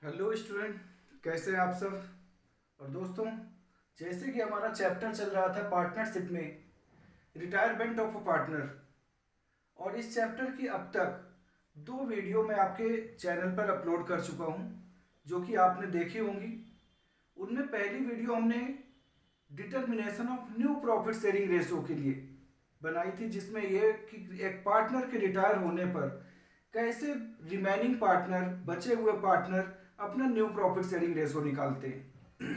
Hello student, कैसे हैं आप सब। और दोस्तों, जैसे कि हमारा चैप्टर चल रहा था पार्टनरशिप में, रिटायरमेंट ऑफ अ पार्टनर, और इस चैप्टर की अब तक दो वीडियो मैं आपके चैनल पर अपलोड कर चुका हूं, जो कि आपने देखी होंगी। उनमें पहली वीडियो हमने determination of new profit sharing ratio के लिए बनाई थी, जिसमें यह कि एक पार्टनर के रिटायर होने पर कैसे रिमेनिंग पार्टनर, बचे हुए पार्टनर, अपना न्यू प्रॉफिट शेयरिंग रेशो निकालते हैं।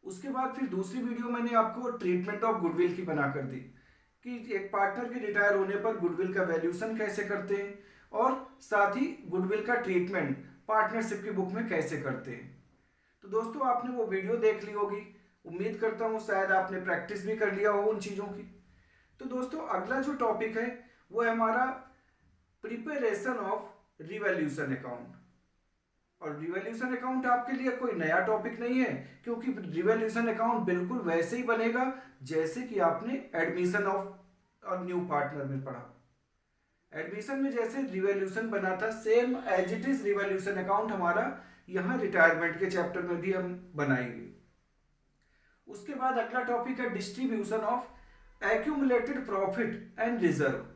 उसके बाद फिर दूसरी वीडियो मैंने आपको ट्रीटमेंट ऑफ गुडविल की बना कर दी कि एक पार्टनर के रिटायर होने पर गुडविल का वैल्यूएशन कैसे करते हैं, और साथ ही गुडविल का ट्रीटमेंट पार्टनरशिप की बुक में कैसे करते हैं। तो दोस्तों, आपने वो वीडियो देख ली होगी। उम्मीद करता हूँ शायद आपने प्रैक्टिस भी कर लिया हो उन चीज़ों की। तो दोस्तों, अगला जो टॉपिक है वो है हमारा प्रिपरेशन ऑफ रिवैल्यूएशन अकाउंट। और रिवैल्यूएशन अकाउंट आपके लिए कोई नया टॉपिक नहीं है, क्योंकि रिवैल्यूएशन अकाउंट बिल्कुल वैसे ही बनेगा जैसे कि आपने एडमिशन ऑफ और न्यू पार्टनर में पढ़ा। एडमिशन में जैसे रिवैल्यूएशन बना था, same as it is revaluation account हमारा यहाँ रिटायरमेंट के चैप्टर में भी हम बनाएंगे। उसके बाद अगला टॉपिक है distribution of accumulated profit and reserve.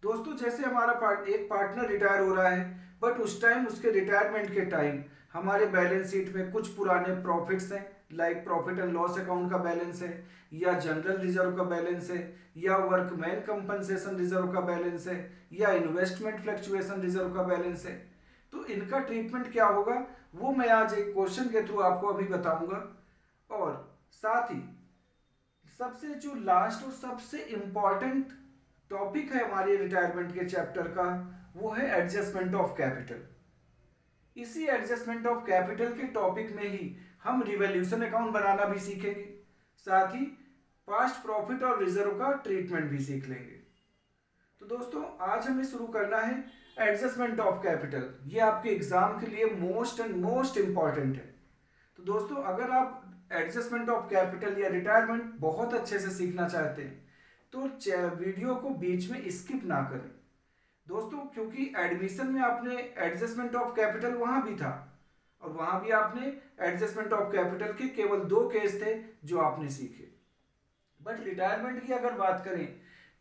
दोस्तों, जैसे हमारा एक पार्टनर रिटायर हो रहा है, बट उस टाइम, उसके रिटायरमेंट के टाइम हमारे बैलेंस शीट में कुछ पुराने प्रॉफिट्स हैं, like profit and loss account का बैलेंस है, या जनरल रिजर्व का बैलेंस है, या वर्कमैन कंपनसेशन रिजर्व का बैलेंस है, या इन्वेस्टमेंट फ्लक्चुएशन रिजर्व का बैलेंस है। तो इनका ट्रीटमेंट क्या होगा वो मैं आज एक क्वेश्चन के थ्रू आपको अभी बताऊंगा। और साथ ही सबसे जो लास्ट और सबसे इंपॉर्टेंट टॉपिक है हमारे रिटायरमेंट के चैप्टर का, वो है एडजस्टमेंट ऑफ कैपिटल। इसी एडजस्टमेंट ऑफ कैपिटल के टॉपिक में ही हम रिवैल्यूएशन अकाउंट बनाना भी सीखेंगे, साथ ही पास्ट प्रॉफिट और रिजर्व का ट्रीटमेंट भी सीख लेंगे। तो दोस्तों, आज हमें शुरू करना है एडजस्टमेंट ऑफ कैपिटल। ये आपके एग्जाम के लिए मोस्ट एंड मोस्ट इंपॉर्टेंट है। तो दोस्तों, अगर आप एडजस्टमेंट ऑफ कैपिटल या रिटायरमेंट बहुत अच्छे से सीखना चाहते हैं तो वीडियो को बीच में स्किप ना करें दोस्तों, क्योंकि एडमिशन में आपने एडजस्टमेंट ऑफ कैपिटल वहां भी था, और वहां भी आपने एडजस्टमेंट ऑफ कैपिटल के केवल दो केस थे जो आपने सीखे। बट रिटायरमेंट की अगर बात करें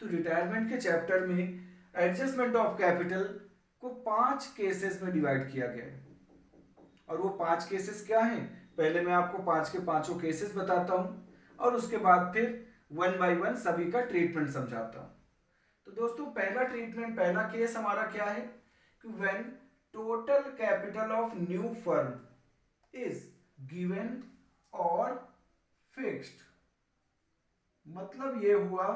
तो रिटायरमेंट के चैप्टर में एडजस्टमेंट ऑफ कैपिटल को 5 केसेस में डिवाइड किया गया है। और वो 5 केसेस क्या हैं, पहले मैं आपको 5 के पांचों केसेस बताता हूं, और उसके बाद फिर वन बाय वन सभी का ट्रीटमेंट समझाता हूं। तो दोस्तों, पहला ट्रीटमेंट, पहला केस हमारा क्या है कि when total capital of new firm is given और फिक्स्ड। मतलब ये हुआ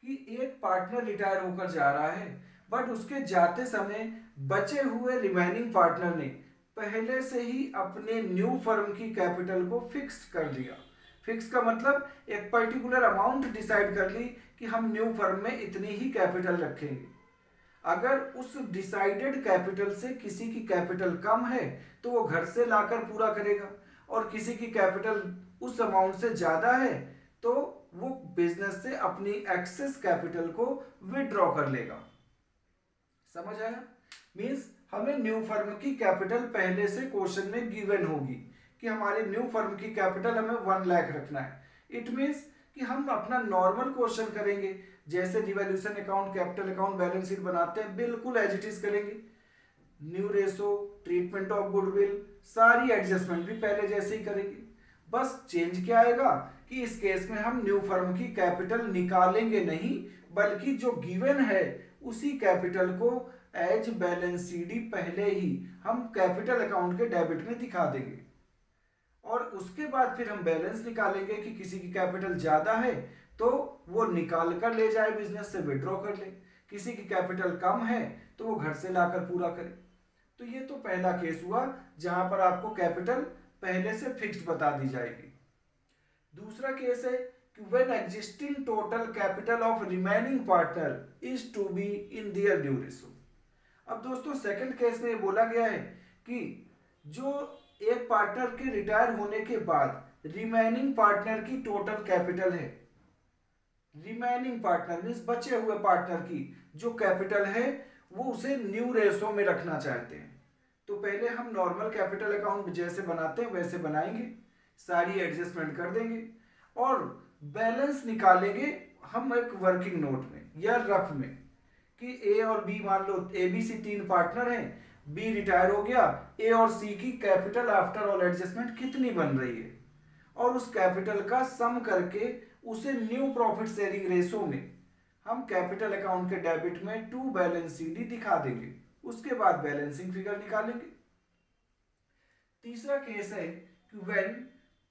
कि एक पार्टनर रिटायर होकर जा रहा है, बट उसके जाते समय बचे हुए रिमेनिंग पार्टनर ने पहले से ही अपने न्यू फर्म की कैपिटल को फिक्स कर दिया। फिक्स का मतलब एक पर्टिकुलर अमाउंट डिसाइड कर ली कि हम न्यू फर्म में इतनी ही कैपिटल रखेंगे। अगर उस डिसाइडेड कैपिटल से किसी की कैपिटल कम है तो वो घर से लाकर पूरा करेगा, और किसी की कैपिटल उस अमाउंट से ज्यादा है तो वो बिजनेस से अपनी एक्सेस कैपिटल को विड्रॉ कर लेगा। समझ आया? मींस हमें न्यू फर्म की कैपिटल पहले से क्वेश्चन में गिवन होगी कि हमारे न्यू फर्म की कैपिटल हमें 1 लाख रखना है। इट मींस कि हम अपना नॉर्मल क्वेश्चन करेंगे, जैसे revaluation account, capital account, balance sheet बनाते हैं, बिल्कुल एज इट इज करेंगे। New ratio, treatment of goodwill, सारी एडजस्टमेंट भी पहले जैसे ही करेंगे। बस चेंज क्या आएगा कि इस केस में हम न्यू फर्म की कैपिटल निकालेंगे नहीं, बल्कि जो गिवन है उसी कैपिटल को एज बैलेंस सीडी पहले ही हम कैपिटल अकाउंट के डेबिट में दिखा देंगे। और उसके बाद फिर हम बैलेंस निकालेंगे कि किसी की कैपिटल ज्यादा है तो वो निकाल कर ले जाए, बिजनेस से विड्रॉ कर ले, किसी की कैपिटल कम है तो वो घर से लाकर पूरा करे। तो ये तो पहला केस हुआ जहां पर आपको कैपिटल पहले से फिक्स्ड बता दी जाएगी। दूसरा केस है कि when existing total capital of remaining partner is to be in their due ratio. अब दोस्तों, सेकंड केस में ये बोला गया है कि जो एक पार्टनर के रिटायर होने के बाद रिमेनिंग पार्टनर की टोटल कैपिटल है, रिमेनिंग पार्टनर मींस बचे हुए पार्टनर की जो कैपिटल है वो उसे न्यू रेशो में रखना चाहते हैं। तो पहले हम नॉर्मल कैपिटल अकाउंट जैसे बनाते हैं वैसे बनाएंगे, सारी एडजस्टमेंट कर देंगे और बैलेंस निकालेंगे हम एक वर्किंग नोट में या रफ में कि ए और बी, मान लो ए बी सी 3 पार्टनर हैं, बी रिटायर हो गया, ए और सी की कैपिटल आफ्टर ऑल एडजस्टमेंट कितनी बन रही है और उस कैपिटल का सम करके उसे न्यू प्रॉफिट शेयरिंग रेशो में हम कैपिटल अकाउंट के डेबिट में टू बैलेंस सीडी दिखा देंगे। उसके बाद बैलेंसिंग फिगर निकालेंगे। तीसरा केस है कि when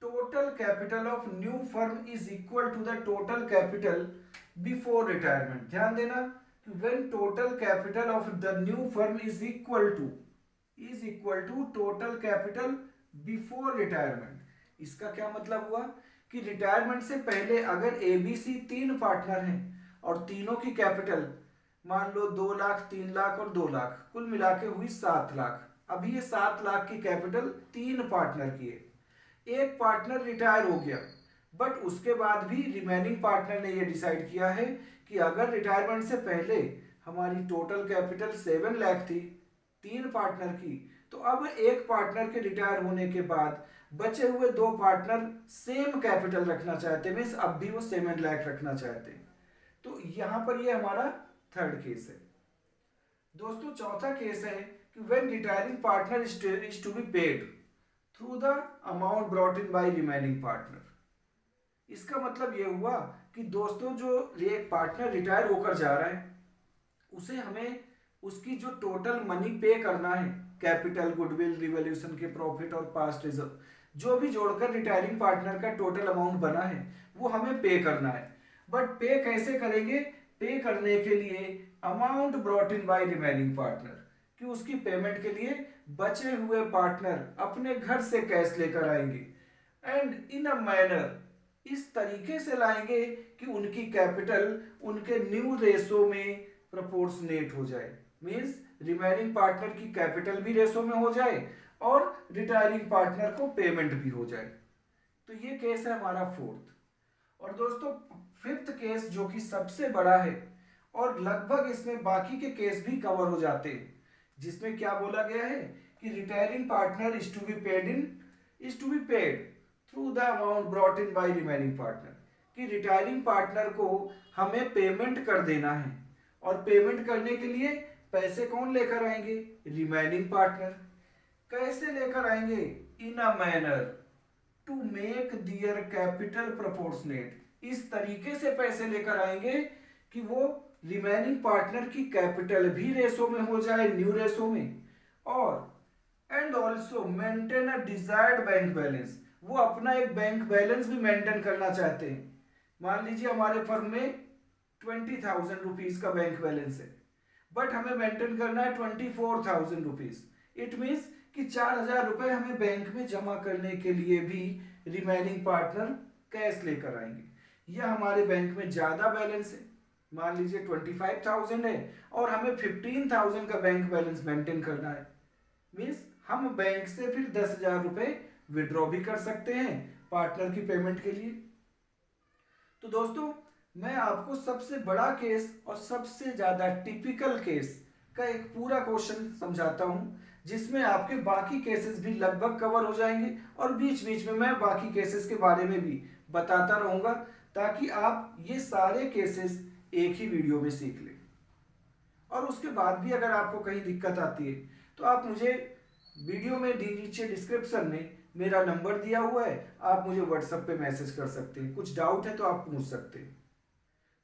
total capital of new firm is equal to the total capital before retirement. ध्यान देना कि when total capital of the new firm is equal to total capital before retirement. इसका क्या मतलब हुआ कि रिटायरमेंट से पहले अगर एबीसी 3 पार्टनर हैं और तीनों की कैपिटल मान लो 2 लाख, 3 लाख और 2 लाख, कुल मिला के हुई 7 लाख। अभी ये 7 लाख की कैपिटल 3 पार्टनर की है। एक पार्टनर रिटायर हो गया, बट उसके बाद भी रिमेनिंग पार्टनर ने ये डिसाइड किया है कि अगर रिटायरमेंट से पहले हमारी टोटल कैपिटल 7 लाख थी 3 पार्टनर की, तो अब एक पार्टनर के रिटायर होने के बाद बचे हुए 2 पार्टनर सेम कैपिटल रखना चाहते हैं, मीन्स अब भी वो 7 लाख रखना चाहते हैं। तो यहां पर ये हमारा थर्ड केस है। दोस्तों चौथा केस है कि when retiring partner is to be paid through the amount brought in by remaining partner. इसका मतलब ये हुआ कि दोस्तों जो एक पार्टनर रिटायर होकर जा रहा है उसे हमें उसकी जो टोटल मनी पे करना है, कैपिटल, गुडविल, रिवॉल्यूशन के प्रॉफिट और पास्ट रिजर्व, जो भी जोड़कर रिटायरिंग पार्टनर का टोटल अमाउंट बना है वो हमें पे करना है। बट पे कैसे करेंगे? पे करने के लिए amount brought in by remaining partner, कि उसकी पेमेंट के लिए बचे हुए पार्टनर अपने घर से कैश लेकर आएंगे एंड इन अ मैनर, इस तरीके से लाएंगे कि उनकी कैपिटल उनके न्यू रेशो में प्रोपोर्शनेट हो जाए। मींस रिमेनिंग पार्टनर की कैपिटल भी रेशो में हो जाए और रिटायरिंग पार्टनर को पेमेंट भी हो जाए। तो ये केस है हमारा फोर्थ। और दोस्तों फिफ्थ केस जो कि सबसे बड़ा है और लगभग इसमें बाकी के केस भी कवर हो जाते हैं, जिसमें क्या बोला गया है कि retiring partner is to be paid through the amount brought in by remaining partner, कि रिटायरिंग पार्टनर को हमें पेमेंट कर देना है और पेमेंट करने के लिए पैसे कौन लेकर आएंगे? Remaining partner. कैसे लेकर आएंगे? In a manner to make their capital proportionate, इस तरीके से पैसे लेकर आएंगे कि वो रिमेनिंग पार्टनर की कैपिटल भी रेशो में हो जाए, न्यू रेशो में, और and also maintain a desired bank balance, वो अपना एक बैंक बैलेंस भी मेंटेन करना चाहते हैं। मान लीजिए हमारे फर्म में 20,000 रुपीज का बैंक बैलेंस है, बट हमें मेंटेन करना है 24,000 रुपीज। इट मीन्स कि 4,000 रुपए हमें बैंक में जमा करने के लिए भी रिमेनिंग पार्टनर कैश लेकर आएंगे। या हमारे बैंक में ज्यादा बैलेंस है, मान लीजिए 25,000 है और हमें 15,000 का बैंक बैलेंस मेंटेन करना है, मीन्स हम बैंक से फिर 10,000 रुपए विड्रॉ भी कर सकते हैं पार्टनर की पेमेंट के लिए। तो दोस्तों मैं आपको सबसे बड़ा केस और सबसे ज्यादा टिपिकल केस का एक पूरा क्वेश्चन समझाता हूं, जिसमें आपके बाकी केसेस भी लगभग कवर हो जाएंगे और बीच बीच में मैं बाकी केसेस के बारे में भी बताता रहूंगा, ताकि आप ये सारे केसेस एक ही वीडियो में सीख लें। और उसके बाद भी अगर आपको कहीं दिक्कत आती है तो आप मुझे वीडियो में नीचे डिस्क्रिप्शन में मेरा नंबर दिया हुआ है, आप मुझे व्हाट्सएप पे मैसेज कर सकते हैं, कुछ डाउट है तो आप पूछ सकते हैं।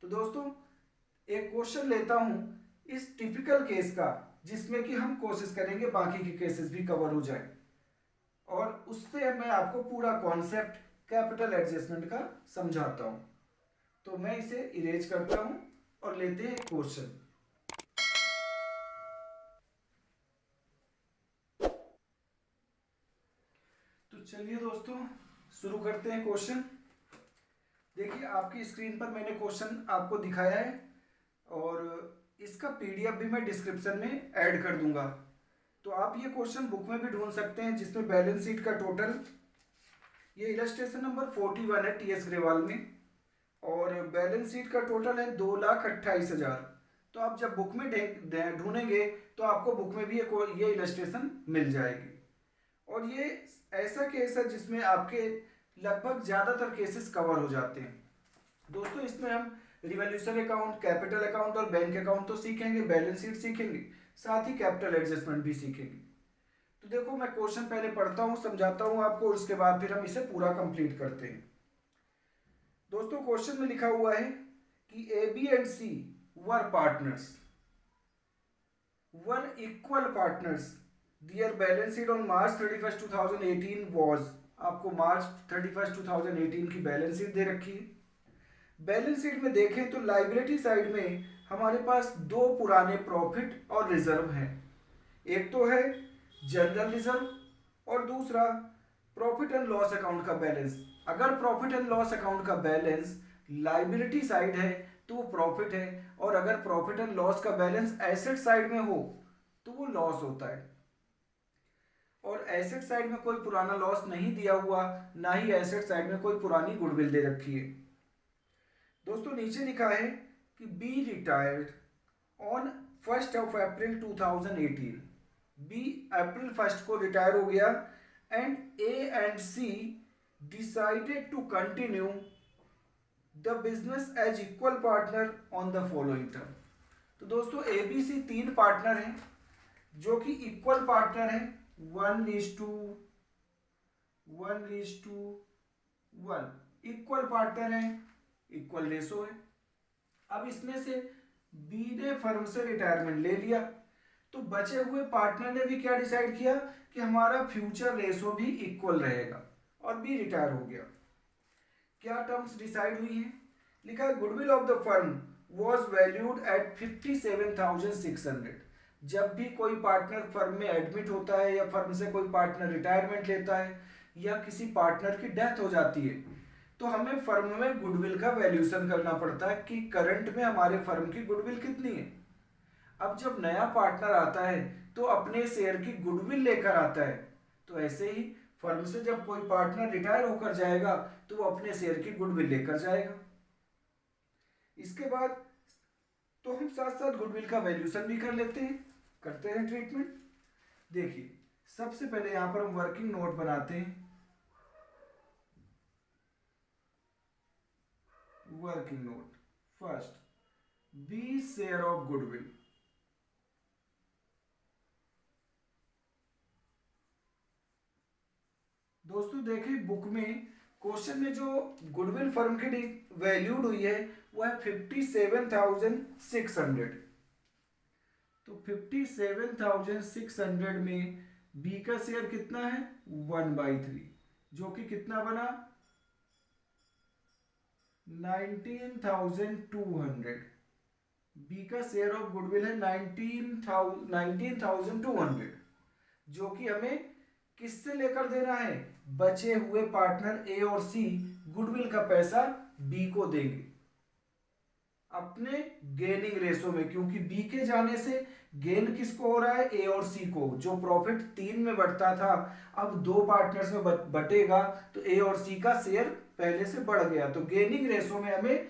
तो दोस्तों एक क्वेश्चन लेता हूं इस टिपिकल केस का, जिसमें कि हम कोशिश करेंगे बाकी के केसेस भी कवर हो जाए और उससे मैं आपको पूरा कॉन्सेप्ट कैपिटल एडजस्टमेंट का समझाता हूं। तो मैं इसे इरेज करता हूं और लेते हैं क्वेश्चन। तो चलिए दोस्तों शुरू करते हैं क्वेश्चन। देखिए आपकी स्क्रीन पर मैंने क्वेश्चन आपको दिखाया है और इसका पीडीएफ भी मैं डिस्क्रिप्शन में ऐड कर दूंगा, तो आप ये क्वेश्चन बुक में भी ढूंढ सकते हैं, जिसमें बैलेंस शीट का टोटल, ये इलस्ट्रेशन नंबर 41 है टीएस ग्रेवाल में, और बैलेंस शीट का टोटल है 2,28,000, तो आप जब बुक में ढूंढेंगे तो आपको बुक में भी ये इलस्ट्रेशन मिल जाएगी। और ये ऐसा केस है जिसमें आपके लगभग ज़्यादातर केसेस कवर हो जाते हैं। दोस्तों इसमें हम रिवॉल्यूशन अकाउंट, कैपिटल अकाउंट और बैंक अकाउंट तो सीखेंगे, बैलेंस शीट सीखेंगे, साथ ही कैपिटल एडजस्टमेंट भी सीखेंगे। तो देखो मैं क्वेश्चन पहले पढ़ता हूँ, समझाता हूँ आपको, और उसके बाद फिर हम इसे पूरा कंप्लीट करते हैं। दोस्तों क्वेश्चन में लिखा हुआ है कि A B and C were partners, were equal partners, their balance sheet on March 31 2018 was, आपको मार्च 31 2018 की बैलेंस शीट दे रखी है। बैलेंस शीट में देखें तो लाइबिलिटी साइड में हमारे पास दो पुराने प्रॉफिट और रिजर्व हैं। एक तो है जनरल रिजर्व और दूसरा प्रॉफिट एंड लॉस अकाउंट का बैलेंस। अगर प्रॉफिट एंड लॉस अकाउंट का बैलेंस लाइबिलिटी साइड है तो वो प्रॉफिट है, और अगर प्रॉफिट एंड लॉस का बैलेंस एसेट साइड में हो तो वो लॉस होता है। और एसेट साइड में कोई पुराना लॉस नहीं दिया हुआ, ना ही एसेट साइड में कोई पुरानी गुडविल दे रखी है। दोस्तों नीचे लिखा है कि B retired on 1 April 2018, B अप्रैल 1 को रिटायर हो गया, and A and C decided to continue the business as equal partner on the following term. तो दोस्तों ए बी सी तीन पार्टनर हैं जो कि इक्वल पार्टनर हैं, 1:1 इक्वल पार्टनर हैं, इक्वल रेशो है। अब इसमें से बी ने फर्म से रिटायरमेंट ले लिया, तो बचे हुए पार्टनर ने भी क्या डिसाइड किया कि हमारा फ्यूचर रेशो भी इक्वल रहेगा, और बी रिटायर हो गया। क्या टर्म्स डिसाइड हुई हैं? लिखा है goodwill of the firm was valued at 57,600। जब भी कोई पार्टनर फर्म में एडमिट होता है या फर्म से कोई पार्टनर रिटायरमेंट लेता है या किसी पार्टनर की डेथ हो जाती है, तो हमें फर्म में गुडविल का वैल्यूएशन करना पड़ता है कि करंट में हमारे फर्म की गुडविल कितनी है। अब जब नया पार्टनर आता है तो अपने शेयर की गुडविल लेकर आता है, तो ऐसे ही फर्म से जब कोई पार्टनर रिटायर होकर जाएगा तो वो अपने शेयर की गुडविल लेकर जाएगा। इसके बाद तो हम साथ साथ गुडविल का वैल्यूएशन भी कर लेते हैं, करते हैं ट्रीटमेंट। देखिए सबसे पहले यहां पर हम वर्किंग नोट बनाते हैं। Working note first, B share of goodwill. दोस्तों देखें बुक में क्वेश्चन में जो गुडविल फर्म की वैल्यूड हुई है वो है 57,600। तो 57,600 में बी का शेयर कितना है 1/3, जो कि कितना बना 19,200। बी का शेयर ऑफ गुडविल है 19,200, जो कि हमें किससे लेकर देना है, बचे हुए पार्टनर ए और सी गुडविल का पैसा बी को देंगे अपने गेनिंग रेशो में, क्योंकि बी के जाने से गेन किसको हो रहा है, ए और सी को। जो प्रॉफिट 3 में बढ़ता था अब 2 पार्टनर्स में बटेगा, तो ए और सी का शेयर पहले से बढ़ गया, तो गेनिंग रेशो में हमें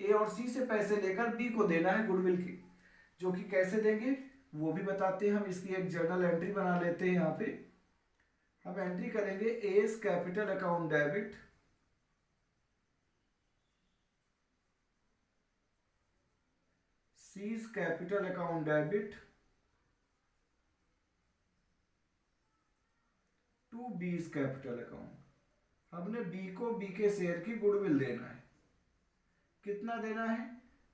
ए और सी से पैसे लेकर बी को देना है गुडविल की। जो कि कैसे देंगे वो भी बताते हैं हम। इसकी एक जर्नल एंट्री बना लेते हैं। यहाँ पे हम एंट्री करेंगे as capital account debit, C's capital account debit to B's capital account. हमने बी को बी के शेयर की गुडविल देना है। कितना देना है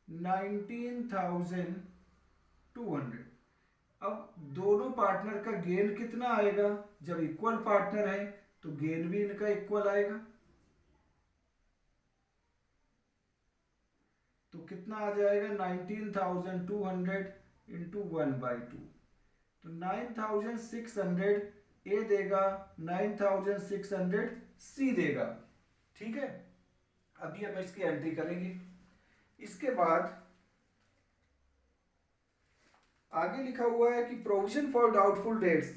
19,200। अब दोनों पार्टनर का गेन कितना आएगा, जब इक्वल पार्टनर है तो गेन भी इनका इक्वल आएगा। तो कितना आ जाएगा 19,200 इंटू 1/2, तो 9,600 ए देगा, 9,600 सी देगा। ठीक है, अभी हम इसकी एंट्री करेंगे। इसके बाद आगे लिखा हुआ है कि provision for doubtful debts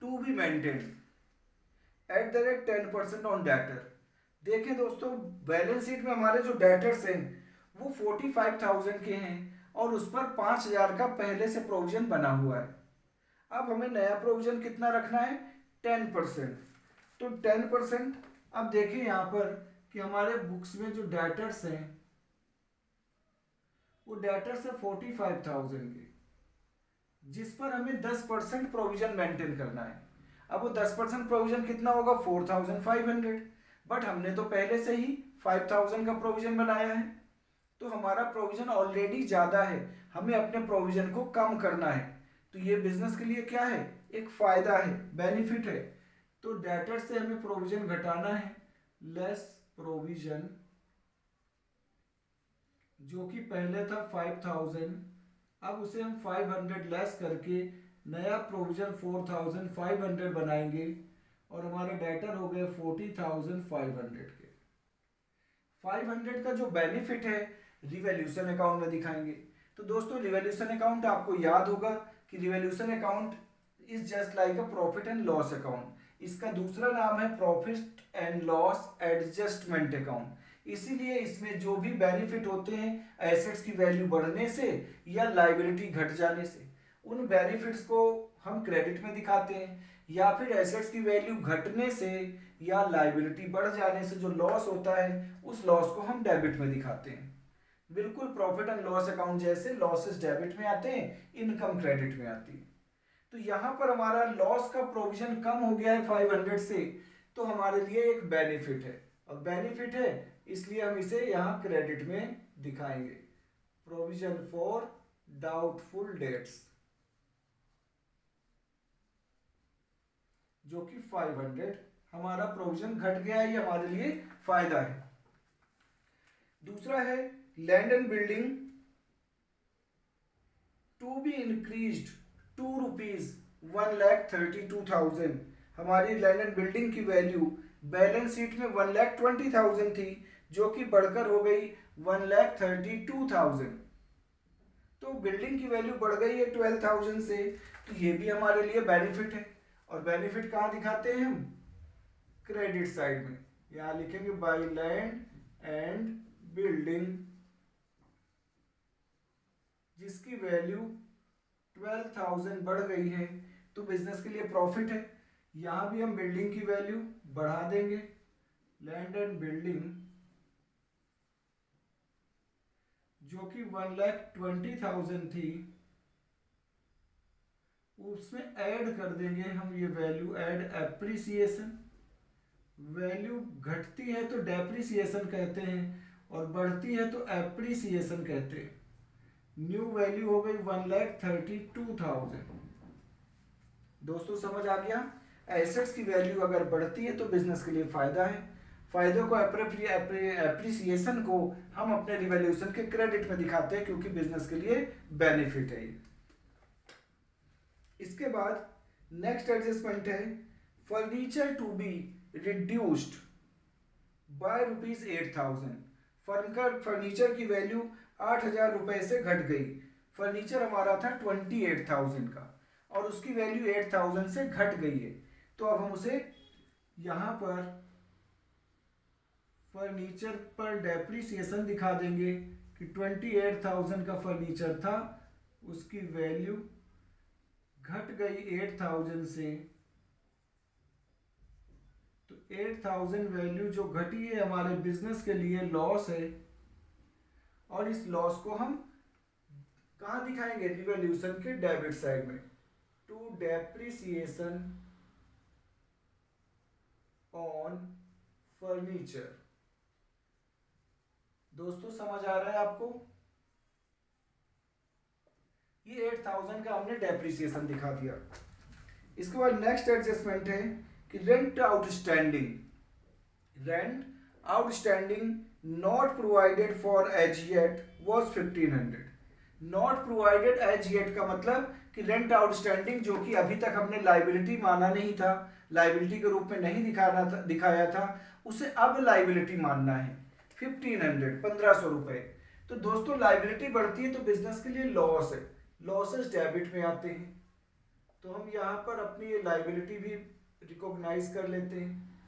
to be maintained at the rate 10% on debtor. देखें दोस्तों बैलेंस शीट में हमारे जो डेटर्स हैं वो 45,000 के हैं, और उस पर 5,000 का पहले से प्रोविजन बना हुआ है। अब हमें नया प्रोविजन कितना रखना है? 10%। तो 10%, अब देखिए यहाँ पर कि हमारे बुक्स में जो डेटर्स हैं वो डेटर्स है 45,000 के, जिस पर हमें 10% प्रोविजन मेंटेन करना है। अब वो 10% प्रोविजन कितना होगा? 4,500। बट हमने तो पहले से ही 5,000 का प्रोविजन बनाया है, तो हमारा प्रोविजन ऑलरेडी ज़्यादा है, हमें अपने प्रोविजन को कम करना है। तो ये बिजनेस के लिए क्या है? एक फायदा है, बेनिफिट है। तो डेटर से हमें प्रोविजन घटाना है, लेस प्रोविजन, जो कि पहले था 5,000, अब उसे हम 500 लेस करके नया प्रोविजन 4,500 बनाएंगे और हमारे डेटर हो गए 40,500 के। 500 का जो बेनिफिट है रिवॉल्यूशन अकाउंट में दिखाएंगे। तो दोस्तों रिवॉल्यूशन अकाउंट आपको याद होगा कि revolution account is just like a profit and loss account. इसका दूसरा नाम है profit and loss adjustment account. इसीलिए इसमें जो भी बेनिफिट होते हैं एसेट्स की वैल्यू बढ़ने से या लाइबिलिटी घट जाने से, उन बेनिफिट्स को हम क्रेडिट में दिखाते हैं, या फिर एसेट्स की वैल्यू घटने से या लाइबिलिटी बढ़ जाने से जो लॉस होता है उस लॉस को हम डेबिट में दिखाते हैं। बिल्कुल प्रॉफिट एंड लॉस अकाउंट जैसे लॉसेस डेबिट में आते हैं, इनकम क्रेडिट में आती है। तो यहां पर हमारा लॉस का प्रोविजन कम हो गया है 500 से, तो हमारे लिए एक बेनिफिट है, और बेनिफिट है इसलिए हम इसे यहां क्रेडिट में दिखाएंगे। प्रोविजन फॉर डाउटफुल डेट्स, जो कि 500, हमारा प्रोविजन घट गया है, ये हमारे लिए फायदा है। दूसरा है land and building to be increased to ₹1,32,000। हमारी लैंड एंड बिल्डिंग की वैल्यू बैलेंस शीट में 1,20,000 थी, जो कि बढ़कर हो गई 1,32,000। तो बिल्डिंग की वैल्यू बढ़ गई है 12,000 से, तो ये भी हमारे लिए बेनिफिट है। और बेनिफिट कहाँ दिखाते हैं हम? क्रेडिट साइड में। यहां लिखेंगे बाय लैंड एंड बिल्डिंग, जिसकी वैल्यू 12,000 बढ़ गई है, तो बिजनेस के लिए प्रॉफिट है। यहां भी हम बिल्डिंग की वैल्यू बढ़ा देंगे, लैंड एंड बिल्डिंग जो कि 1,20,000 थी, उसमें ऐड कर देंगे हम ये वैल्यू, ऐड एप्रिसिएशन। वैल्यू घटती है तो डेप्रिसिएशन कहते हैं, और बढ़ती है तो एप्रिसिएशन कहते हैं। न्यू वैल्यू हो गई 1,32,000। दोस्तों समझ आ गया? एसेट्स की वैल्यू अगर बढ़ती है तो बिजनेस के लिए फायदा है। फायदे को एप्रिसिएशन को हम अपने रिवैल्यूएशन के क्रेडिट में दिखाते हैं, क्योंकि बिजनेस के लिए बेनिफिट है। इसके बाद नेक्स्ट एडजस्टमेंट है furniture to be reduced by ₹8,000। Furniture की वैल्यू 8,000 रुपए से घट गई। फर्नीचर हमारा था 28,000 का और उसकी वैल्यू 8,000 से घट गई है, तो अब हम उसे यहां पर फर्नीचर पर डेप्रिसिएशन दिखा देंगे कि 28,000 का फर्नीचर था, उसकी वैल्यू घट गई 8,000 से, तो 8,000 वैल्यू जो घटी है हमारे बिजनेस के लिए लॉस है, और इस लॉस को हम कहां दिखाएंगे? रिवॉल्यूशन के डेबिट साइड में, टू डेप्रिसिएशन ऑन फर्नीचर। दोस्तों समझ आ रहा है आपको? ये 8,000 का हमने डेप्रिसिएशन दिखा दिया। इसके बाद नेक्स्ट एडजस्टमेंट है कि rent outstanding not provided for as yet was 1,500। Not provided as yet का मतलब कि रेंट आउटस्टैंडिंग जो कि अभी तक हमने लाइबिलिटी माना नहीं था, लाइबिलिटी के रूप में नहीं दिखाया था, उसे अब लाइबिलिटी मानना है 1,500, 1,500 रुपए। तो दोस्तों लाइबिलिटी बढ़ती है तो बिजनेस के लिए लॉस है, लॉसेस डेबिट में आते हैं, तो हम यहाँ पर अपनी ये लाइबिलिटी भी रिकॉग्नाइज कर लेते हैं।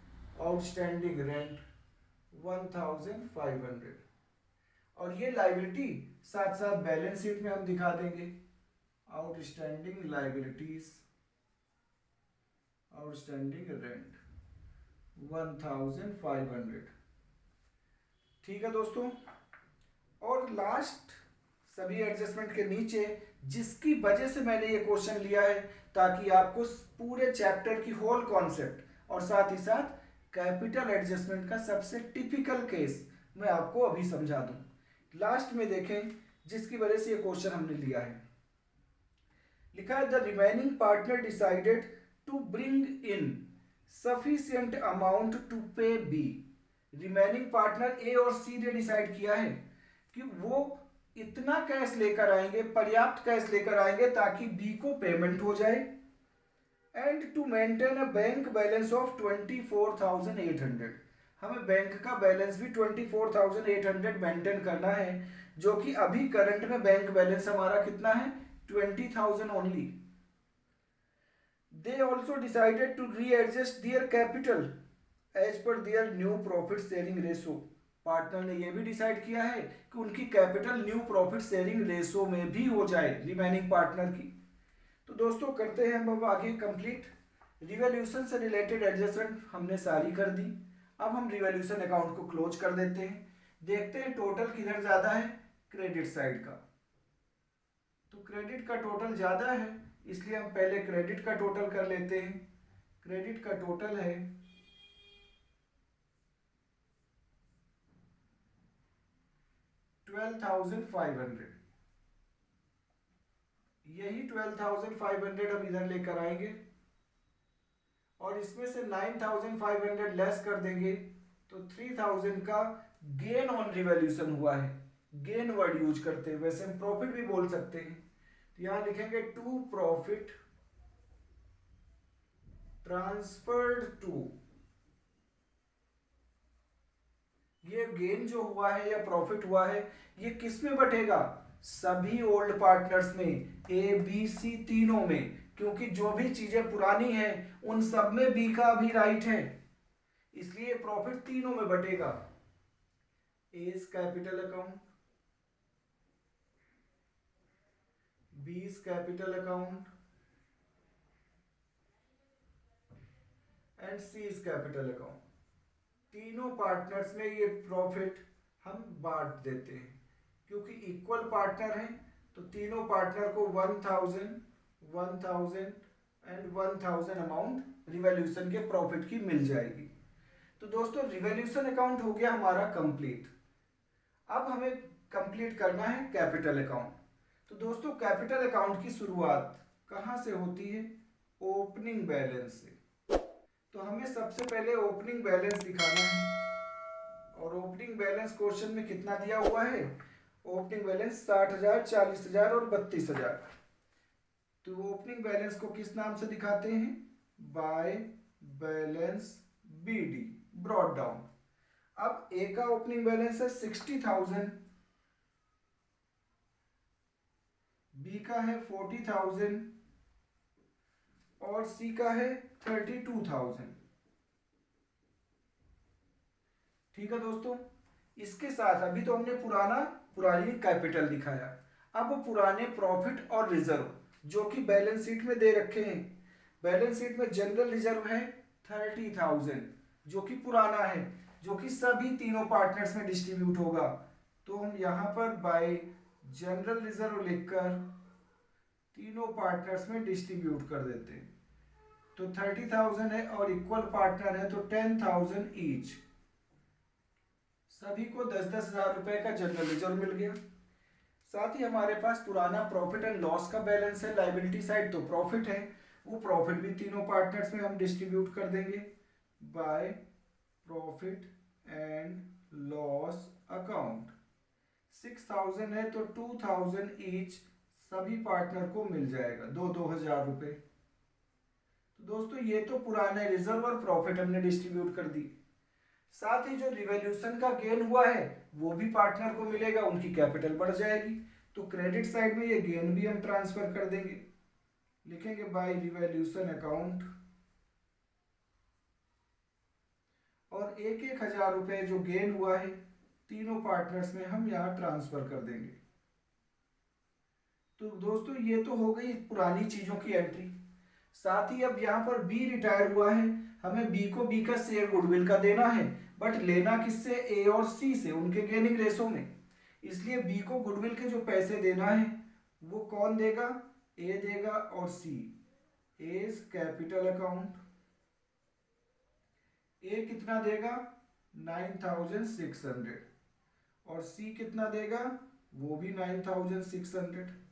आउटस्टैंडिंग रेंट 1,500, और ये लाइबिलिटी साथ साथ बैलेंस शीट में हम दिखा देंगे। Outstanding liabilities, outstanding rent 1500। ठीक है दोस्तों, और लास्ट सभी एडजस्टमेंट के नीचे जिसकी वजह से मैंने ये क्वेश्चन लिया है, ताकि आपको पूरे चैप्टर की होल कॉन्सेप्ट और साथ ही साथ कैपिटल एडजस्टमेंट का सबसे टिपिकल केस मैं आपको अभी समझा दूं। लास्ट में देखें जिसकी वजह से ये क्वेश्चन हमने लिया है। लिखा है the remaining partner decided to bring in sufficient amount to pay B. Remaining partner A और सी ने डिसाइड किया है कि वो इतना कैश लेकर आएंगे, पर्याप्त कैश लेकर आएंगे ताकि बी को पेमेंट हो जाए, and to maintain a bank balance of 24,800। हमें बैंक का बैलेंस भी 24,800 मेंटेन करना है, जो कि अभी करंट में बैंक बैलेंस हमारा कितना है, 20,000 only. They also decided to readjust their capital as per their new profit sharing ratio. Partner ने यह भी डिसाइड किया है कि उनकी capital new profit sharing ratio में भी हो जाए रिमेनिंग पार्टनर की। तो दोस्तों करते हैं हम अब आगे कंप्लीट। रिवॉल्यूशन से रिलेटेड एडजस्टमेंट हमने सारी कर दी। अब हम रिवॉल्यूशन अकाउंट को क्लोज कर देते हैं। देखते हैं टोटल किधर ज्यादा है, क्रेडिट साइड का। तो क्रेडिट का टोटल ज्यादा है, इसलिए हम पहले क्रेडिट का टोटल कर लेते हैं। क्रेडिट का टोटल है 12,500। यही 12,500 हम इधर लेकर आएंगे और इसमें से 9,500 लेस कर देंगे, तो 3,000 का गेन ऑन रिवॉल्यूशन हुआ है। गेन वर्ड यूज करते हैं, वैसे हम प्रॉफिट भी बोल सकते हैं। तो यहां लिखेंगे टू प्रॉफिट ट्रांसफर्ड टू। ये गेन जो हुआ है या प्रॉफिट हुआ है, ये किस में बटेगा, सभी ओल्ड पार्टनर्स में, ए बी सी तीनों में, क्योंकि जो भी चीजें पुरानी हैं उन सब में बी का भी राइट है, इसलिए प्रॉफिट तीनों में बटेगा। A's capital account, B's capital account and C's capital account. तीनों पार्टनर्स में ये प्रॉफिट हम बांट देते हैं, क्योंकि इक्वल पार्टनर हैं तो तीनों पार्टनर को 1,000, 1,000 एंड 1,000 अमाउंट रिवॉल्यूशन के प्रॉफिट की मिल जाएगी। तो दोस्तों रिवॉल्यूशन अकाउंट हो गया हमारा कंप्लीट। अब हमें कंप्लीट करना है कैपिटल अकाउंट। तो दोस्तों कैपिटल अकाउंट की शुरुआत कहां से होती है, ओपनिंग बैलेंस से। तो हमें सबसे पहले ओपनिंग बैलेंस दिखाना है, और ओपनिंग बैलेंस क्वेश्चन में कितना दिया हुआ है, ओपनिंग बैलेंस 60,000, 40,000 और 32,000। तो ओपनिंग बैलेंस को किस नाम से दिखाते हैं, by balance BD, brought down. अब ए का ओपनिंग बैलेंस है 60,000, बी का है 40,000 और सी का है 32,000। ठीक है दोस्तों, इसके साथ अभी तो हमने पुरानी कैपिटल दिखाया, अब पुराने प्रॉफिट और रिजर्व जो कि बैलेंस शीट में दे रखे हैं। बैलेंस शीट में जनरल रिजर्व है 30,000 जो कि पुराना है, जो कि सभी तीनों पार्टनर्स में डिस्ट्रीब्यूट होगा। तो हम यहां पर बाय जनरल रिजर्व लिखकर तीनों पार्टनर्स में डिस्ट्रीब्यूट कर देते हैं। तो 30,000 है और इक्वल पार्टनर है तो 10,000 ईच, सभी को 10-10 हजार रुपए का जनरल रिजर्व मिल गया। साथ ही हमारे पास पुराना प्रॉफिट एंड लॉस का बैलेंस है, लायबिलिटी साइड तो प्रॉफिट है, वो प्रॉफिट भी तीनों पार्टनर्स में हम डिस्ट्रीब्यूट कर देंगे by profit and loss account. 6,000 है तो 2,000 ईच सभी पार्टनर को मिल जाएगा, 2-2 हजार रुपए। तो दोस्तों ये तो पुराने रिजर्व और प्रॉफिट हमने डिस्ट्रीब्यूट कर दी। साथ ही जो रिवॉल्यूशन का गेन हुआ है वो भी पार्टनर को मिलेगा, उनकी कैपिटल बढ़ जाएगी। तो क्रेडिट साइड में ये गेन भी हम ट्रांसफर कर देंगे, लिखेंगे बाय रिवॉल्यूशन अकाउंट, और 1-1 हजार रुपए जो गेन हुआ है तीनों पार्टनर्स में हम यहाँ ट्रांसफर कर देंगे। तो दोस्तों ये तो हो गई पुरानी चीजों की एंट्री। साथ ही अब यहाँ पर बी रिटायर हुआ है, हमें बी को बी का शेयर गुडविल का देना है, बट लेना किससे, ए और सी से, उनके गेनिंग रेशो में। इसलिए बी को गुडविल के जो पैसे देना है वो कौन देगा, ए देगा और सी। एज कैपिटल अकाउंट, ए कितना देगा 9600 और सी कितना देगा, वो भी 9600।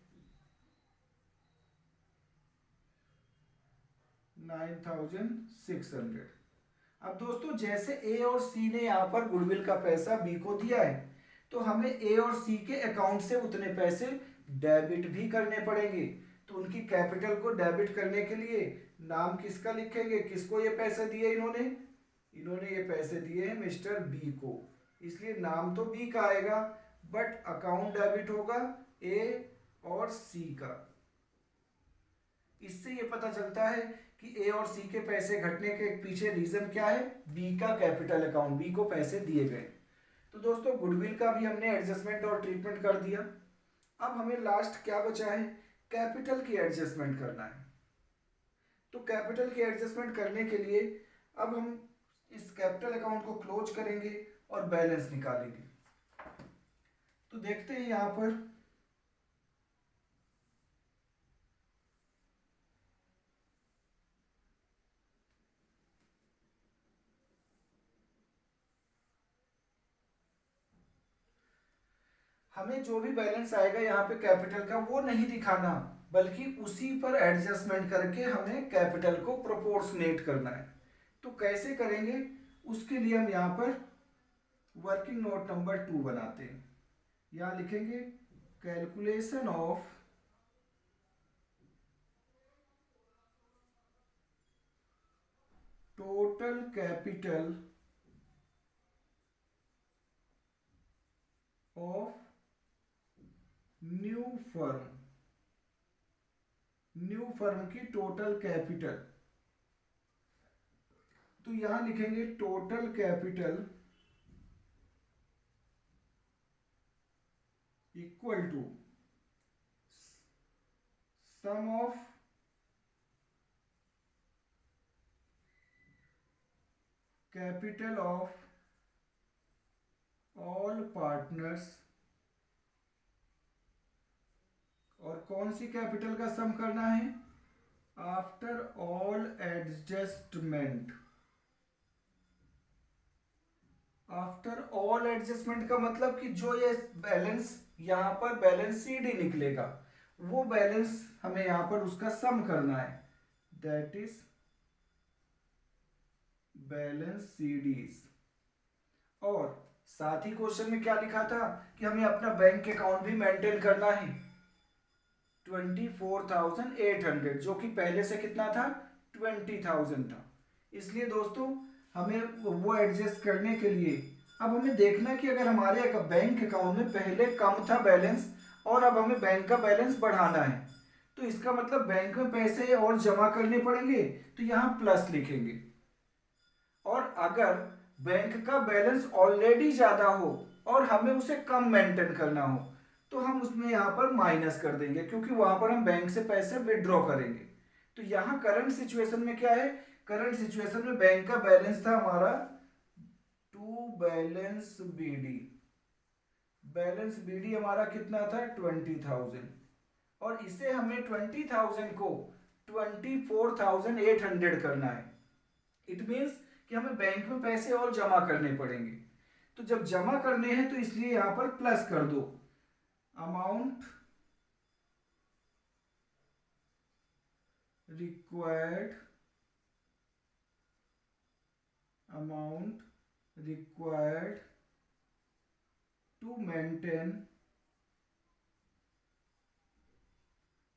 9600। अब दोस्तों जैसे ए और सी ने यहाँ पर गुडविल का पैसा बी को दिया है, तो हमें ए और सी के अकाउंट से उतने पैसे डेबिट भी करने पड़ेंगे। तो उनकी कैपिटल को डेबिट करने के लिए नाम किसका लिखेंगे, किसको ये पैसे दिए इन्होंने, इन्होंने ये पैसे दिए हैं मिस्टर बी को, इसलिए नाम तो बी का आएगा, बट अकाउंट डेबिट होगा ए और सी का। इससे ये पता चलता है कि ए और सी के पैसे घटने के पीछे रीजन क्या है, बी का कैपिटल अकाउंट, बी को पैसे दिए गए। तो दोस्तों गुडविल का भी हमने एडजस्टमेंट और ट्रीटमेंट कर दिया। अब हमें लास्ट क्या बचा है, कैपिटल की एडजस्टमेंट करना है। तो कैपिटल की एडजस्टमेंट करने के लिए अब हम इस कैपिटल अकाउंट को क्लोज करेंगे और बैलेंस निकालेंगे। तो देखते हैं यहां पर हमें जो भी बैलेंस आएगा यहाँ पे कैपिटल का वो नहीं दिखाना, बल्कि उसी पर एडजस्टमेंट करके हमें कैपिटल को प्रोपोर्शनेट करना है। तो कैसे करेंगे, उसके लिए हम यहाँ पर वर्किंग नोट नंबर 2 बनाते हैं। यहाँ लिखेंगे calculation of total capital of new firm, new firm की टोटल कैपिटल। तो यहां लिखेंगे total capital equal to sum of capital of all partners. और कौन सी कैपिटल का सम करना है, after all adjustment. After all adjustment का मतलब कि जो ये बैलेंस यहां पर बैलेंस सीडी निकलेगा, वो बैलेंस हमें यहां पर उसका सम करना है, दैट इज बैलेंस सीडीज। और साथ ही क्वेश्चन में क्या लिखा था कि हमें अपना बैंक अकाउंट भी मेंटेन करना है 24,800, जो कि पहले से कितना था 20,000 था। इसलिए दोस्तों हमें वो एडजस्ट करने के लिए अब हमें देखना कि अगर हमारे बैंक अकाउंट में पहले कम था बैलेंस और अब हमें बैंक का बैलेंस बढ़ाना है, तो इसका मतलब बैंक में पैसे और जमा करने पड़ेंगे, तो यहाँ प्लस लिखेंगे। और अगर बैंक का बैलेंस ऑलरेडी ज्यादा हो और हमें उसे कम मेंटेन करना हो, तो हम उसमें यहां पर माइनस कर देंगे, क्योंकि वहां पर हम बैंक से पैसे विड्रॉ करेंगे। तो यहां करंट सिचुएशन में क्या है, करंट सिचुएशन में बैंक का बैलेंस था हमारा to balance BD, balance BD हमारा कितना था 20,000, और इसे हमें 20,000 को 24,800 करना है। इट मीन्स कि हमें बैंक में पैसे और जमा करने पड़ेंगे। तो जब जमा करने हैं तो इसलिए यहां पर प्लस कर दो, amount required, amount required to maintain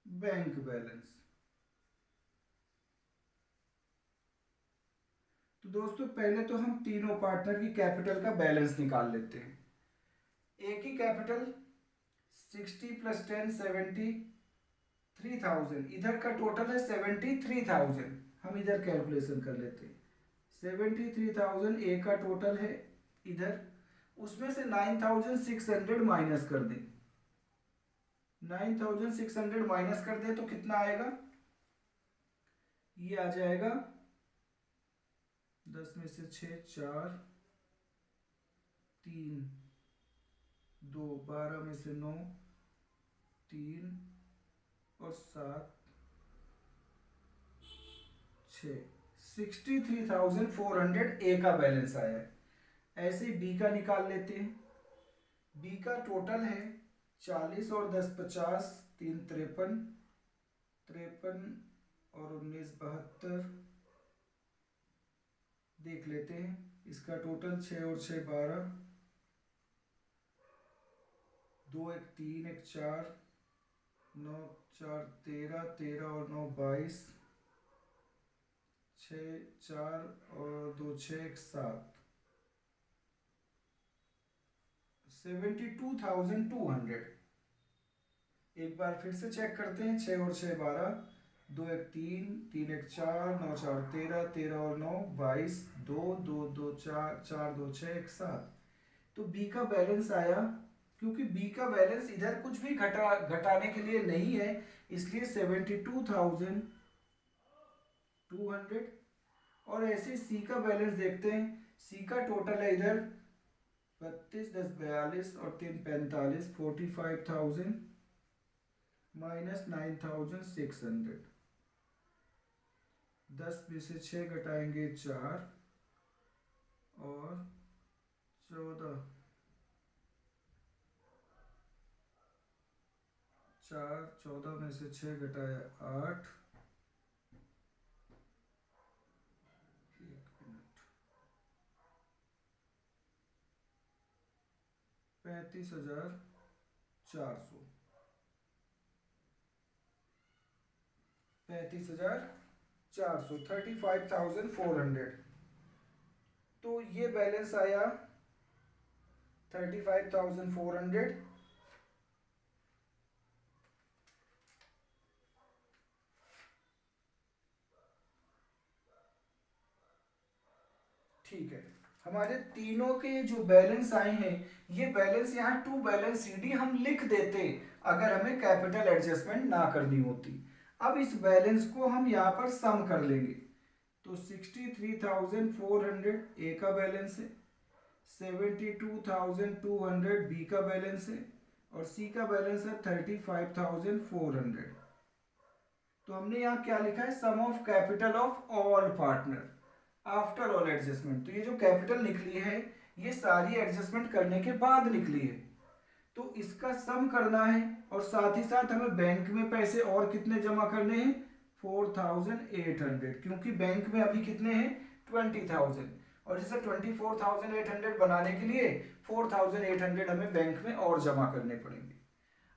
bank balance. तो दोस्तों पहले तो हम तीनों पार्टनर की कैपिटल का बैलेंस निकाल लेते हैं। ए की कैपिटल 60 प्लस 10 73,000, इधर का टोटल है 73,000, हम इधर कैलकुलेशन कर लेते हैं। 73,000 ए का टोटल है इधर, उसमें से 9600 माइनस कर दें। 9600 माइनस कर दें तो कितना आएगा, ये आ जाएगा 10 में से 6, 4, 3, 2, 12 में से 9, 3 और 7, 6, 63,400 ए का बैलेंस आया है। ऐसे बी का निकाल लेते हैं। बी का टोटल है 40 और 10 50, 3 53, 53 और 19 72। देख लेते हैं इसका टोटल 6 और 6 12, 2 1 3 1 4, 9 4 13, 13 और 9 22, 6 4 और 2 6 1 7, 72,200। एक बार फिर से चेक करते हैं। 6 और 6 12, 2 1 3, 3 1 4, 9 4 13, 13 और 9 22, 2 2 2 4, 4 2 6 1 7। तो बी का बैलेंस आया, क्योंकि बी का बैलेंस इधर कुछ भी घटाने के लिए नहीं है, इसलिए 72,200। और ऐसे सी का बैलेंस देखते हैं। सी का टोटल है इधर 32 10 42 और 3 45, 45,000 माइनस 9,600। 10 में से 6 घटाएंगे 4 और 14, 4 14 में से 6 घटाया 8, 35,400, 35,400, 35,400। तो ये बैलेंस आया 35,400। ठीक है, हमारे तीनों के जो बैलेंस आए हैं, ये बैलेंस यहाँ टू बैलेंस सीडी हम लिख देते अगर हमें कैपिटल एडजस्टमेंट ना करनी होती। अब इस बैलेंस को हम यहाँ पर सम कर लेंगे। तो 63,400 ए का बैलेंस है, 72,200 बी का बैलेंस है और सी का बैलेंस है 35,400। तो हमने यहाँ क्या लिखा है, sum of capital of all partner after all adjustment. तो ये जो कैपिटल निकली है, ये सारी एडजस्टमेंट करने के बाद निकली है। तो इसका सम करना है और साथ ही साथ हमें बैंक में पैसे और कितने जमा करने हैं, 4,800, क्योंकि बैंक में अभी कितने हैं, 20,000। और इसे 24,800 बनाने के लिए 4,800 हमें बैंक में और जमा करने पड़ेंगे।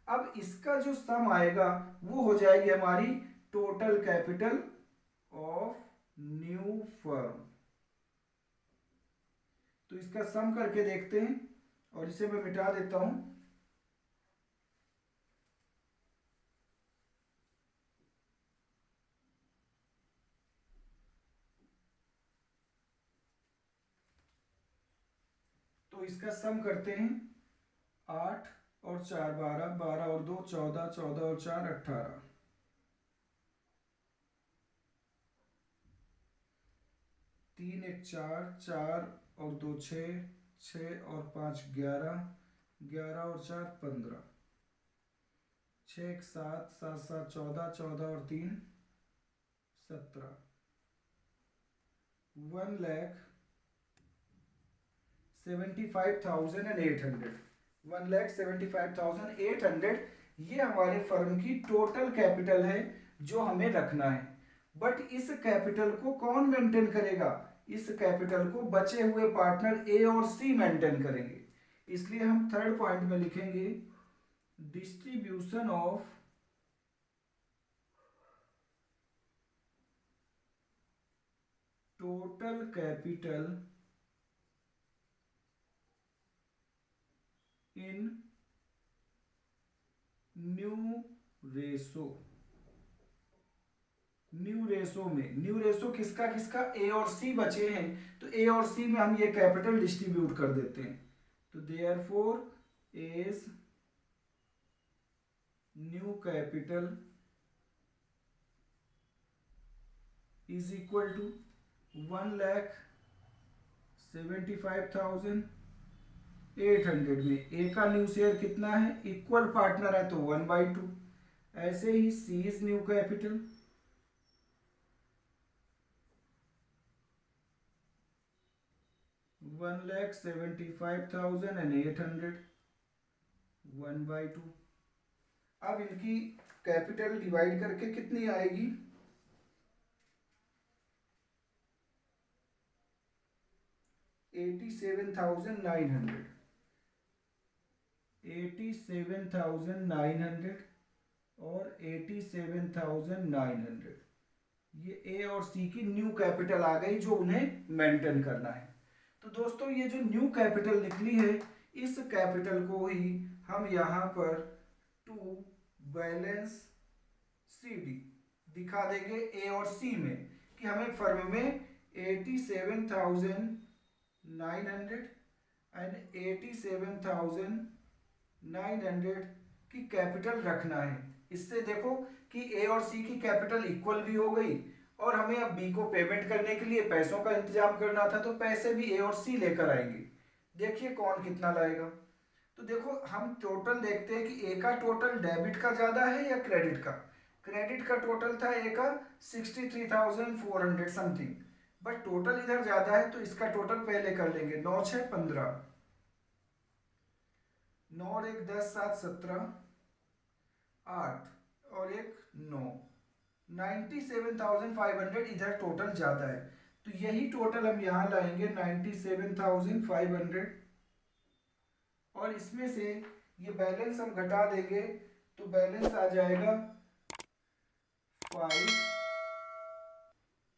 अब इसका जो सम आएगा वो हो जाएगी हमारी total capital of new firm. तो इसका सम करके देखते हैं और इसे मैं मिटा देता हूं। तो इसका सम करते हैं। 8 और 4 12, 12 और 2 14, 14 और 4 18, 3 1 4, 4 और 2 6, 6 और 5 11, 11 और 4 15, 6 1 7, 7 7 14, 14 और 3 17, 1,75,800, 1,75,800 ये हमारे फर्म की टोटल कैपिटल है जो हमें रखना है। बट इस कैपिटल को कौन मेंटेन करेगा, इस कैपिटल को बचे हुए पार्टनर ए और सी मेंटेन करेंगे। इसलिए हम थर्ड पॉइंट में लिखेंगे distribution of total capital in new ratio. New ratio में, न्यू रेशो किसका किसका, ए और सी बचे हैं, तो ए और सी में हम ये कैपिटल डिस्ट्रीब्यूट कर देते हैं। तो therefore as new capital is equal to 1,75,800 में ए का न्यू शेयर कितना है, इक्वल पार्टनर है तो 1/2। ऐसे ही सी इज न्यू कैपिटल 1,75,800 1/2। अब इनकी कैपिटल डिवाइड करके कितनी आएगी, 87,900 और 87,900 ये ए और सी की न्यू कैपिटल आ गई जो उन्हें मेंटेन करना है। तो दोस्तों ये जो न्यू कैपिटल निकली है इस कैपिटल को ही हम यहाँ पर टू बैलेंस सी डी दिखा देंगे ए और सी में कि हमें फर्म में 87,900 एंड 87,900 की कैपिटल रखना है। इससे देखो कि ए और सी की कैपिटल इक्वल भी हो गई और हमें अब बी को पेमेंट करने के लिए पैसों का इंतजाम करना था तो पैसे भी ए और सी लेकर आएंगे। देखिए कौन कितना लाएगा। तो देखो हम टोटल देखते हैं कि ए का टोटल डेबिट का ज़्यादा है या क्रेडिट का। क्रेडिट का टोटल था ए का 63,400 समथिंग, बट टोटल इधर ज़्यादा है तो इसका टोटल पहले कर लेंगे। 9 6 15, 9 और 1 10 7 17 8 और 1 9, 97,500 इधर टोटल ज़्यादा है तो यही टोटल हम यहाँ लाएंगे 97,500 और इसमें से ये बैलेंस हम घटा देंगे तो बैलेंस आ जाएगा 5,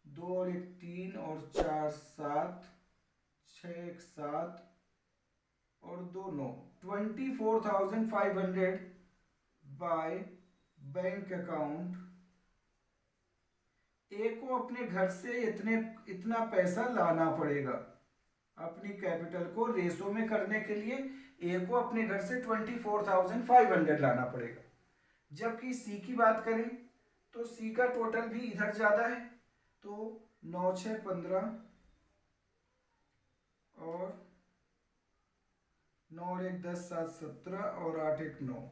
2 और 1 3 और 4 7, 6 1 7 और 2 9, 24,500 बाय बैंक अकाउंट। ए को अपने घर से इतना पैसा लाना पड़ेगा अपनी कैपिटल को रेशो में करने के लिए। ए को अपने घर से 24,500 लाना पड़ेगा। जबकि सी की बात करें तो सी का टोटल भी इधर ज़्यादा है तो 9 6 15 और 9 और 1 10 7 17 और 8 1 9,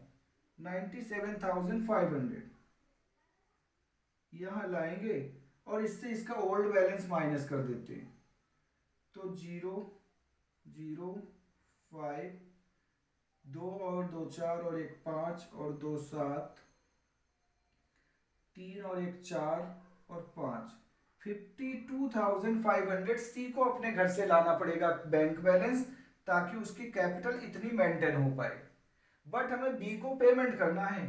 97,500 यहाँ लाएंगे और इससे इसका ओल्ड बैलेंस माइनस कर देते हैं तो 0 0 5, 2 और 2 4 और 1 5 और 2 7, 3 और 1 4 और 5, 52,500 सी को अपने घर से लाना पड़ेगा बैंक बैलेंस ताकि उसकी कैपिटल इतनी मेंटेन हो पाए। बट हमें बी को पेमेंट करना है।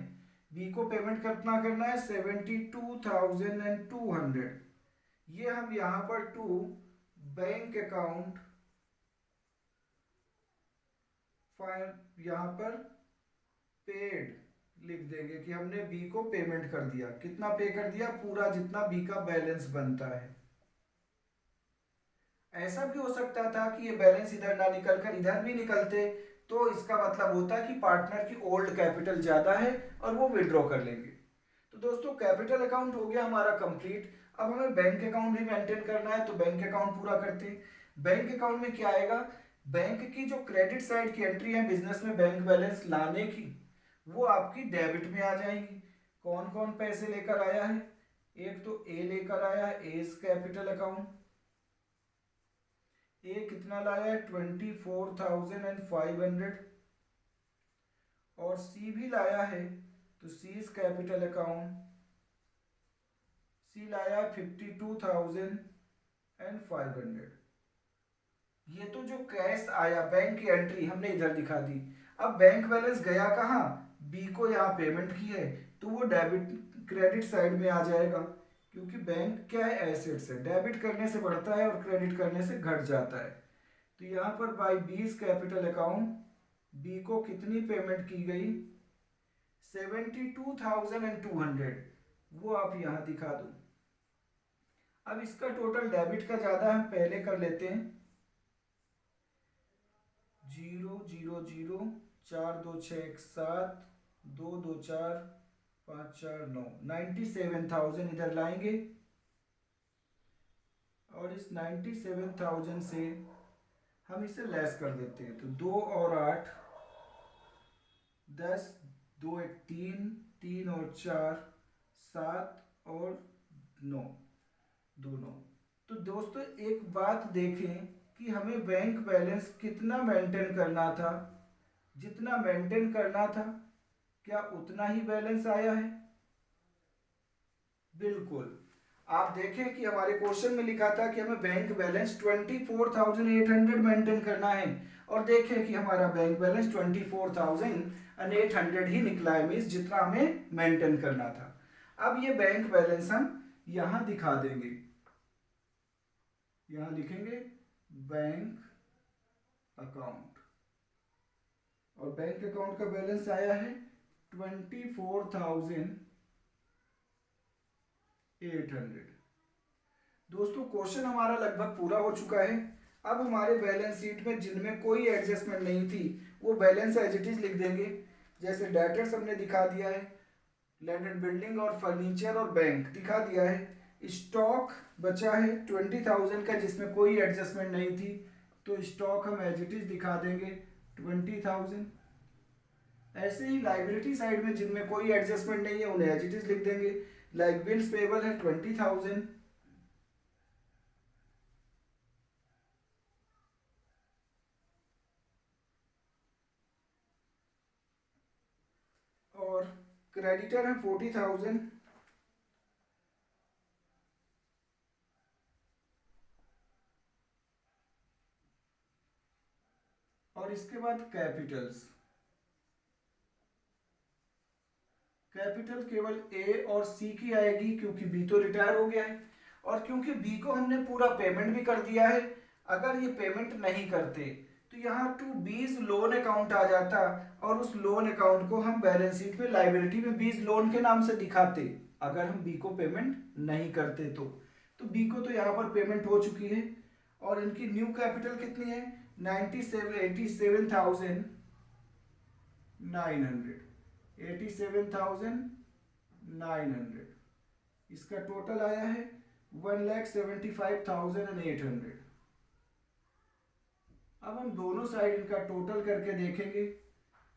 बी को पेमेंट करना है 72,200। ये हम यहाँ पर टू बैंक अकाउंट यहाँ पर पेड लिख देंगे कि हमने बी को पेमेंट कर दिया। कितना पे कर दिया, पूरा जितना बी का बैलेंस बनता है। ऐसा भी हो सकता था कि ये बैलेंस इधर ना निकल कर इधर भी निकलते तो इसका मतलब होता कि पार्टनर की ओल्ड कैपिटल ज्यादा है और वो विड्रॉ कर लेंगे। तो दोस्तों कैपिटल अकाउंट हो गया हमारा कंप्लीट। अब हमें बैंक अकाउंट भी मेंटेन करना है तो बैंक अकाउंट पूरा करते हैं। बैंक अकाउंट में क्या आएगा, बैंक की जो क्रेडिट साइड की एंट्री है बिजनेस में बैंक बैलेंस लाने की वो आपकी डेबिट में आ जाएंगी। कौन कौन पैसे लेकर आया है, एक तो ए लेकर आया है एज कैपिटल अकाउंट। ए कितना लाया है 24,500 और सी भी लाया है तो सीज कैपिटल अकाउंट सी लाया 52,500। ये तो जो कैश आया बैंक की एंट्री हमने इधर दिखा दी। अब बैंक बैलेंस गया कहाँ, बी को यहाँ पेमेंट की है तो वो डेबिट क्रेडिट साइड में आ जाएगा क्योंकि बैंक क्या है एसेट्स है, डेबिट करने से बढ़ता है और क्रेडिट करने से घट जाता है। तो यहाँ पर बाई बीज कैपिटल अकाउंट बी को कितनी पेमेंट की गई 72,200 वो आप यहाँ दिखा दो। अब इसका टोटल डेबिट का ज़्यादा हम पहले कर लेते हैं 0 0 0 4 2 6 1 7 2 2 4 5 4 9 97,000 इधर लाएंगे और इस 97,000 से हम इसे लेस कर देते हैं। तो 2 और 8 10, 2 1 3, 3 और 4 7 और 9, 2 9। तो दोस्तों एक बात देखें कि हमें बैंक बैलेंस कितना मेंटेन करना था, जितना मेंटेन करना था क्या उतना ही बैलेंस आया है? बिल्कुल। आप देखें कि हमारे क्वेश्चन में लिखा था कि हमें बैंक बैलेंस 24,800 मेंटेन करना है और देखें कि हमारा बैंक बैलेंस 24,800 ही निकला है, मीन्स जितना हमें मेंटेन करना था। अब ये बैंक बैलेंस हम यहां दिखा देंगे, यहां लिखेंगे बैंक अकाउंट और बैंक अकाउंट का बैलेंस आया है 24,800। दोस्तों क्वेश्चन हमारा लगभग पूरा हो चुका है। अब हमारे बैलेंस शीट में जिनमें कोई एडजस्टमेंट नहीं थी वो बैलेंस एज इट इज लिख देंगे। जैसे डेटर्स हमने दिखा दिया है, लैंड एंड बिल्डिंग और फर्नीचर और बैंक दिखा दिया है। स्टॉक बचा है 20,000 का जिसमें कोई एडजस्टमेंट नहीं थी, तो स्टॉक हम एज इट इज दिखा देंगे 20,000। ऐसे ही लाइबिलिटी साइड में जिनमें कोई एडजस्टमेंट नहीं है उन्हें एज इट इज लिख देंगे। लाइक बिल्स पेबल है 20,000, और क्रेडिटर है 40,000, और इसके बाद कैपिटल केवल ए और सी की आएगी क्योंकि बी तो रिटायर हो गया है और क्योंकि बी को हमने पूरा पेमेंट भी कर दिया है। अगर ये पेमेंट नहीं करते तो यहाँ टू बीज लोन अकाउंट आ जाता और उस लोन अकाउंट को हम बैलेंस शीट में लाइबिलिटी में बीज लोन के नाम से दिखाते अगर हम बी को पेमेंट नहीं करते तो बी को तो यहाँ पर पेमेंट हो चुकी है और इनकी न्यू कैपिटल कितनी है 87,900। इसका टोटल आया है 1,75,800। अब हम दोनों साइड इनका टोटल करके देखेंगे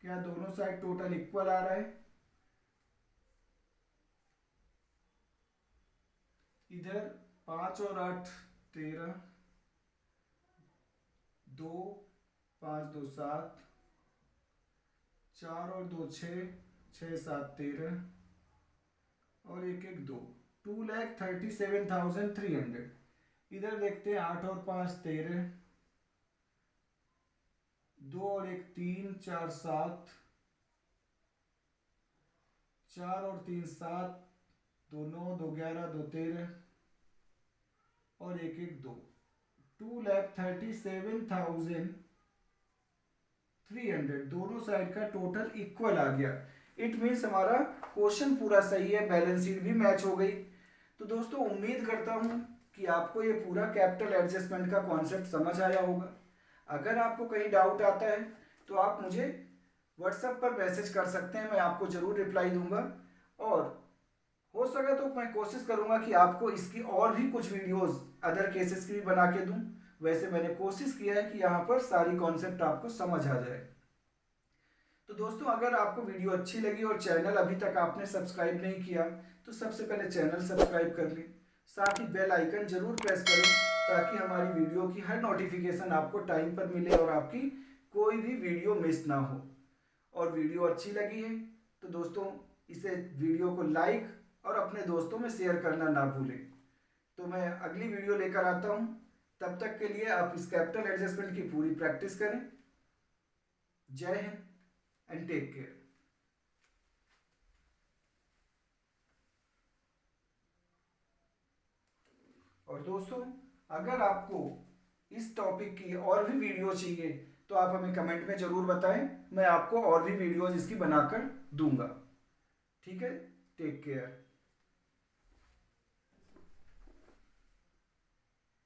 क्या दोनों साइड टोटल इक्वल आ रहा है। इधर 5 और 8 13, 2 5 2 7, 4 और 2 6, 6 7 13 और 1 1 2, 2,37,300। इधर देखते हैं 8 और 5 13, 2 और 1 3, 4 7, 4 और 3 7, 2 9, 2 11, 2 13 और 1 1 2, 2,37,300। दोनों साइड का टोटल इक्वल आ गया। इट मीन्स हमारा क्वेश्चन पूरा सही है, बैलेंस शीट भी मैच हो गई। तो दोस्तों उम्मीद करता हूं कि आपको ये पूरा कैपिटल एडजस्टमेंट का कॉन्सेप्ट समझ आया होगा। अगर आपको कहीं डाउट आता है तो आप मुझे व्हाट्सएप पर मैसेज कर सकते हैं, मैं आपको जरूर रिप्लाई दूंगा और हो सके तो मैं कोशिश करूंगा कि आपको इसकी और भी कुछ वीडियोस अदर केसेस की भी बना के दूं। वैसे मैंने कोशिश किया है कि यहाँ पर सारी कॉन्सेप्ट आपको समझ आ जाए। तो दोस्तों अगर आपको वीडियो अच्छी लगी और चैनल अभी तक आपने सब्सक्राइब नहीं किया तो सबसे पहले चैनल सब्सक्राइब कर लें, साथ ही बेल आइकन जरूर प्रेस करें ताकि हमारी वीडियो की हर नोटिफिकेशन आपको टाइम पर मिले और आपकी कोई भी वीडियो मिस ना हो। और वीडियो अच्छी लगी है तो दोस्तों इसे वीडियो को लाइक और अपने दोस्तों में शेयर करना ना भूलें। तो मैं अगली वीडियो लेकर आता हूँ, तब तक के लिए आप इस कैपिटल एडजस्टमेंट की पूरी प्रैक्टिस करें। जय हिंद एंड टेक केयर। और दोस्तों अगर आपको इस टॉपिक की और भी वीडियो चाहिए तो आप हमें कमेंट में जरूर बताएं, मैं आपको और भी वीडियोज इसकी बनाकर दूंगा। ठीक है, टेक केयर।